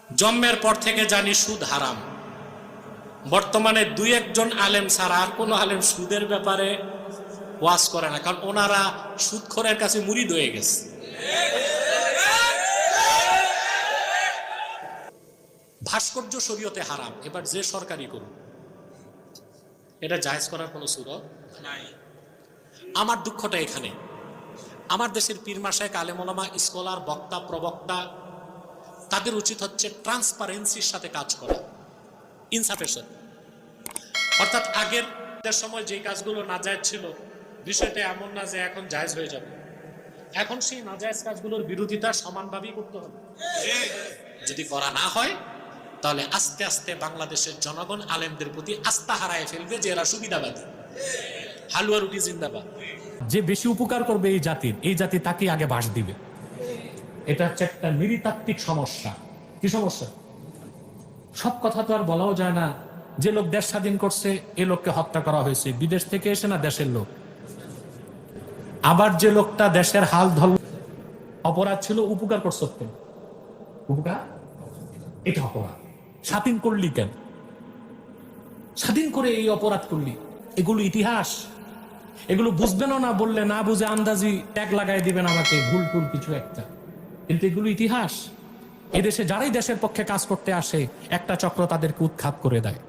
জন্মের পর থেকে জানি সুদ হারাম। বর্তমানে দুই একজন আলেম ছাড়া আর কোনো আলেম সুদের ব্যাপারে ওয়াজ করে না, কারণ ওনারা সুদখোরের কাছে মুরিদ হয়ে গেছে। ভাস্কর্য শরীয়তে হারাম, এবার যে সরকারি করুন, এটা জায়েজ করার কোনো সুরত নাই। আমার দুঃখটা এখানে, আমার দেশের পীর মাশায়েখ আলেম ওলামা স্কলার বক্তা প্রবক্তা তাদের উচিত হচ্ছে ট্রান্সপারেন্সির সাথে কাজ করা, ইনসাফের সাথে। অর্থাৎ আগের সময় যে কাজগুলো নাজায়েজ ছিল, বিষয়টা এমন না যে এখন জায়েজ হয়ে যাবে। এখন সেই নাজায়েজ কাজগুলোর বিরোধিতা সমানভাবেই করতে হবে। যদি করা না হয় তাহলে আস্তে আস্তে বাংলাদেশের জনগণ আলেমদের প্রতি আস্থা হারায় ফেলবে যে এরা সুবিধাবাদী, হালুয়া রুটি জিন্দাবাদ। যে বেশি উপকার করবে এই জাতি তাকে আগে বাস দিবে। এটা হচ্ছে একটা নৃতাত্ত্বিক সমস্যা। কি সমস্যা? সব কথা তো আর বলাও যায় না। যে লোক দেশ স্বাধীন করছে এ লোককে হত্যা করা হয়েছে, বিদেশ থেকে এসে না দেশের লোক। আবার যে লোকটা দেশের হাল ধরল, অপরাধ ছিল উপকার করছ, উপকার এটা অপরাধ। স্বাধীন করলি কেন? স্বাধীন করে এই অপরাধ করলি, এগুলো ইতিহাস। এগুলো বুঝবেন না, বললে না বুঝে আন্দাজি ট্যাগ লাগাই দিবেন আমাকে, ভুল টুল কিছু একটা। কিন্তু এগুলো ইতিহাস। এদেশে যারাই দেশের পক্ষে কাজ করতে আসে একটা চক্র তাদেরকে উৎখাত করে দেয়।